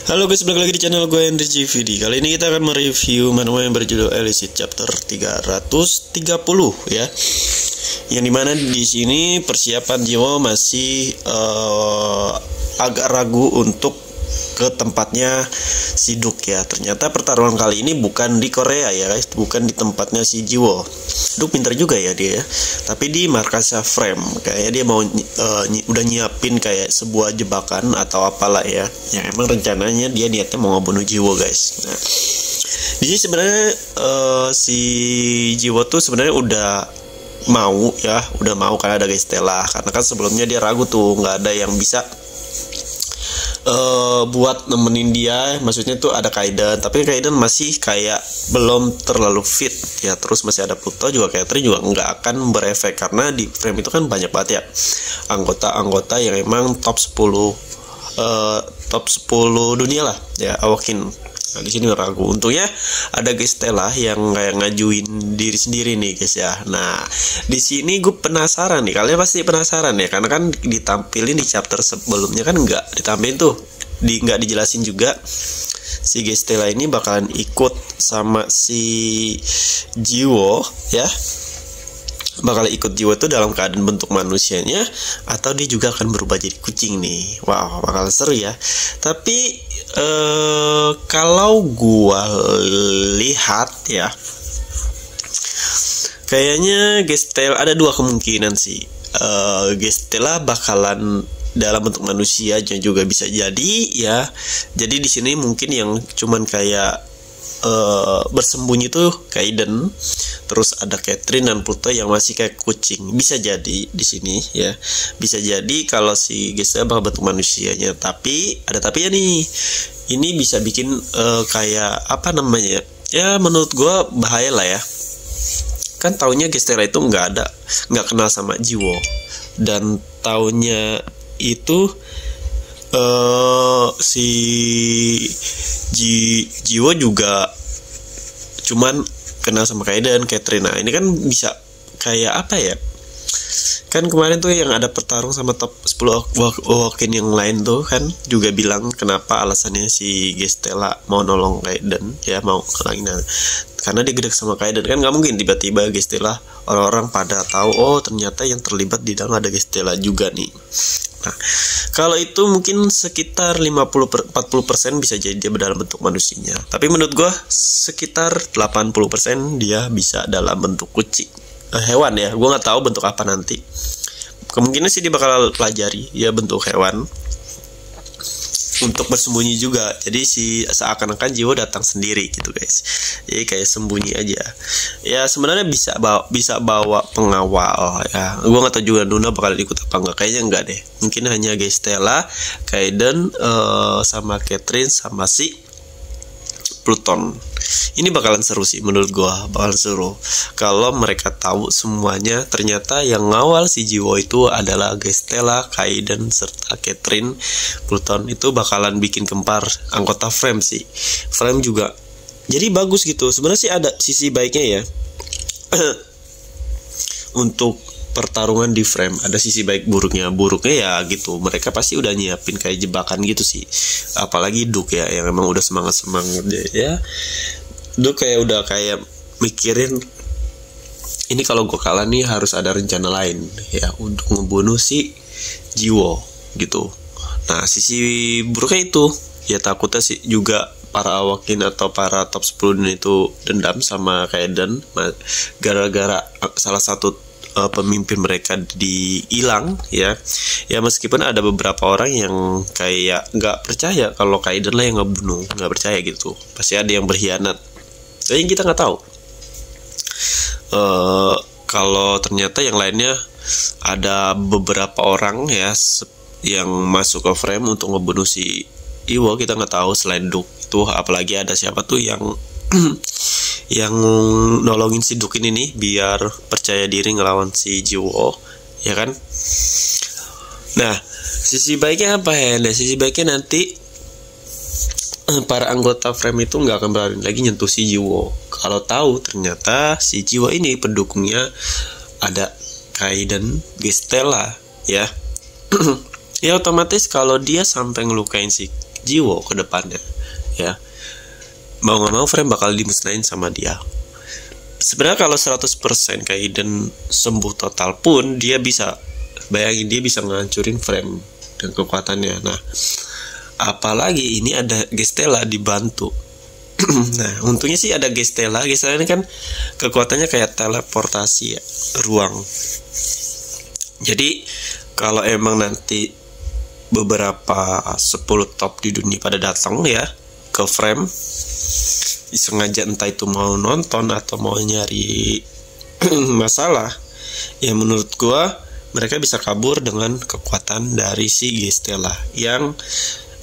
Halo guys, balik lagi di channel gue Henry GVD. Kali ini kita akan mereview manual yang berjudul Elicit Chapter 330 ya. Yang dimana di sini persiapan Jiwo masih agak ragu untuk ke tempatnya si Duk ya. Ternyata pertarungan kali ini bukan di Korea ya guys, bukan di tempatnya si Jiwo. Duk pintar juga ya dia, tapi di markasnya Frame. Kayaknya dia mau udah nyiapin kayak sebuah jebakan atau apalah ya. Yang emang rencananya dia niatnya mau ngebunuh Jiwo guys. Nah, di sini sebenarnya si Jiwo tuh sebenarnya udah mau karena ada guys Stella. Karena kan sebelumnya dia ragu tuh, nggak ada yang bisa buat nemenin dia, maksudnya tuh ada Kaiden, tapi Kaiden masih kayak belum terlalu fit ya. Terus masih ada Pluto juga, Catherine juga nggak akan berefek karena di Frame itu kan banyak banget ya anggota-anggota yang emang top 10 dunia lah ya, awakin. Nah, di sini ragu. Untungnya ada guys Stella yang kayak ngajuin diri sendiri nih guys ya. Nah, di sini gue penasaran nih. Kalian pasti penasaran ya, karena kan ditampilin di chapter sebelumnya kan nggak ditampilin tuh, nggak dijelasin juga si guys Stella ini bakalan ikut sama si Jiwo ya. Bakal ikut Jiwo itu dalam keadaan bentuk manusianya atau dia juga akan berubah jadi kucing nih. Wow, bakal seru ya. Tapi kalau gua lihat ya, kayaknya Gestel ada dua kemungkinan sih. Gestella bakalan dalam bentuk manusia juga bisa jadi ya. Jadi di sini mungkin yang cuman kayak bersembunyi tuh Kaiden, terus ada Catherine dan Pluto yang masih kayak kucing. Bisa jadi di sini ya, bisa jadi kalau si Gestella bakal bentuk manusianya. Tapi ada tapi ya nih, ini bisa bikin kayak apa namanya ya, menurut gue bahaya lah ya. Kan taunya Gestella itu nggak kenal sama Jiwo, dan taunya itu si Jiwo juga cuman kenal sama Kaiden, Catherine. Nah, ini kan bisa kayak apa ya? Kan kemarin tuh yang ada pertarung sama top 10 Awaken yang lain tuh kan juga bilang kenapa alasannya si Gestella mau nolong Kaiden ya, mau ngelangin karena dia gede sama Kaiden. Kan nggak mungkin tiba-tiba Gestella orang-orang pada tahu oh ternyata yang terlibat di dalam ada Gestella juga nih. Nah, kalau itu mungkin sekitar 40% bisa jadi dia dalam bentuk manusianya. Tapi menurut gue sekitar 80% dia bisa dalam bentuk kucing, hewan ya. Gue nggak tahu bentuk apa nanti. Kemungkinan sih dia bakal pelajari ya bentuk hewan untuk bersembunyi juga. Jadi seakan-akan Jiwo datang sendiri gitu guys. Jadi kayak sembunyi aja. Ya sebenarnya bisa bawa pengawal ya. Gue nggak tahu juga Luna bakal ikut apa enggak. Kayaknya enggak deh. Mungkin hanya guys Stella, Kaiden, sama Catherine sama si Pluton. Ini bakalan seru sih menurut gua, bakalan seru kalau mereka tahu semuanya ternyata yang ngawal si Jiwo itu adalah Gestella, Kaiden serta Catherine. Pluton itu bakalan bikin gempar anggota Frame sih. Frame juga jadi bagus gitu. Sebenarnya sih ada sisi baiknya ya. Untuk pertarungan di Frame ada sisi baik buruknya ya gitu, mereka pasti udah nyiapin kayak jebakan gitu sih. Apalagi Duk ya yang emang udah semangat deh ya. Duk kayak udah kayak mikirin ini kalau gue kalah nih harus ada rencana lain ya untuk ngebunuh si Jiwo gitu. Nah sisi buruknya itu ya takutnya sih juga para Awaken atau para top 10 itu dendam sama Kaiden gara-gara salah satu pemimpin mereka dihilang ya. Ya meskipun ada beberapa orang yang kayak nggak percaya kalau Kaiden lah yang ngebunuh, nggak percaya gitu, pasti ada yang berkhianat. Tapi kita nggak tahu kalau ternyata yang lainnya ada beberapa orang ya yang masuk ke Frame untuk ngebunuh si Jiwo. Kita nggak tahu selain Duk itu apalagi ada siapa tuh yang yang nolongin si Duk ini nih biar percaya diri ngelawan si Jiwo ya kan. Nah sisi baiknya apa ya? Nah sisi baiknya nanti para anggota Frame itu nggak akan berani lagi nyentuh si Jiwo kalau tahu ternyata si Jiwo ini pendukungnya ada Kaiden, Gestella ya. Ya otomatis kalau dia sampai ngelukain si Jiwo ke depannya ya. Mau nggak mau frame bakal dimusnahin sama dia. Sebenarnya kalau 100% Kaiden sembuh total pun dia bisa, bayangin dia bisa ngancurin frame dan kekuatannya. Nah, apalagi ini ada Gestella dibantu. Nah, untungnya sih ada Gestella. Gestella ini kan kekuatannya kayak teleportasi ya, ruang. Jadi kalau emang nanti beberapa 10 top di dunia pada datang ya ke frame, sengaja entah itu mau nonton atau mau nyari masalah, ya menurut gua mereka bisa kabur dengan kekuatan dari si Gestella yang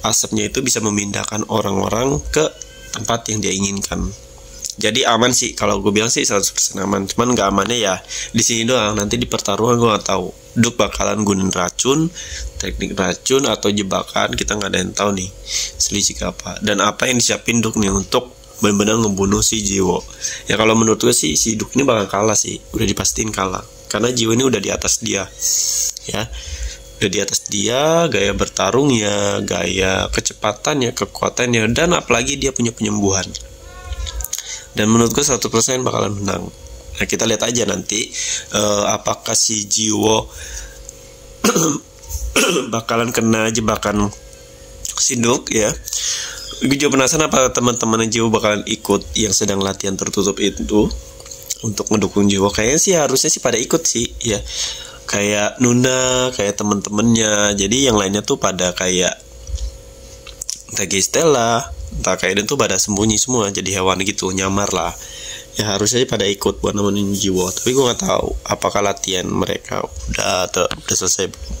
asapnya itu bisa memindahkan orang-orang ke tempat yang dia inginkan. Jadi aman sih, kalau gue bilang sih 100% aman. Cuman nggak amannya ya di sini doang. Nanti di pertarungan gue nggak tahu Duke bakalan gunain racun, teknik racun atau jebakan, kita nggak ada yang tahu nih selisih apa. Dan apa yang disiapin Duke nih untuk benar-benar ngebunuh si Jiwo. Ya kalau menurut gue sih si Duke ini bakal kalah sih, udah dipastiin kalah. Karena Jiwo ini udah di atas dia, ya. Udah di atas dia, gaya bertarungnya, gaya kecepatannya, kekuatannya, dan apalagi dia punya penyembuhan. Dan menurut gue 100% bakalan menang. Nah kita lihat aja nanti apakah si Jiwo bakalan kena jebakan si Duke ya. Gue juga penasaran apa teman-teman Jiwo bakalan ikut yang sedang latihan tertutup itu untuk mendukung Jiwo. Kayaknya sih harusnya sih pada ikut sih ya. Kayak Nuna, kayak temen-temennya. Jadi yang lainnya tuh pada kayak entah Gestella, entah Kaiden tuh pada sembunyi semua jadi hewan gitu, nyamar lah. Ya harusnya pada ikut buat nemenin Jiwo. Tapi gue nggak tahu apakah latihan mereka udah selesai belum.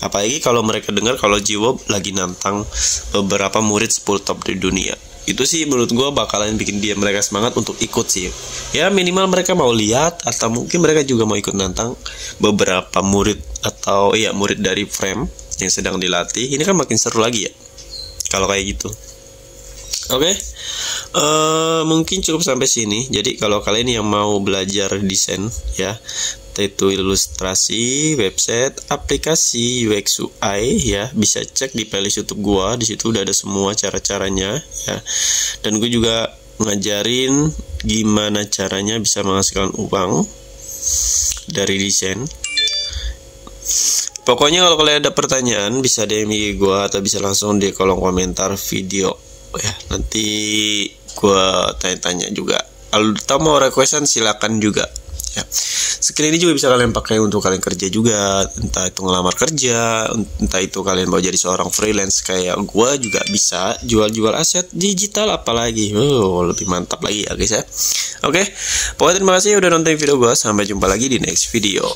Apalagi kalau mereka dengar kalau Jiwo lagi nantang beberapa murid 10 top di dunia. Itu sih menurut gue bakalan bikin mereka semangat untuk ikut sih. Ya minimal mereka mau lihat, atau mungkin mereka juga mau ikut nantang beberapa murid atau murid dari frame yang sedang dilatih. Ini kan makin seru lagi ya kalau kayak gitu. Oke, mungkin cukup sampai sini. Jadi kalau kalian yang mau belajar desain ya, itu ilustrasi, website, aplikasi UX UI ya, bisa cek di playlist YouTube gua. Di situ udah ada semua cara-caranya ya. Dan gue juga ngajarin gimana caranya bisa menghasilkan uang dari desain. Pokoknya kalau kalian ada pertanyaan bisa DM IG gue atau bisa langsung di kolom komentar video ya. Nanti gue tanya-tanya juga. Kalau mau requestan silakan juga ya. Skill ini juga bisa kalian pakai untuk kalian kerja juga, entah itu ngelamar kerja, entah itu kalian mau jadi seorang freelance kayak gue juga bisa jual-jual aset digital, apalagi lebih mantap lagi ya guys ya. Oke, pokoknya terima kasih udah nonton video gue. Sampai jumpa lagi di next video.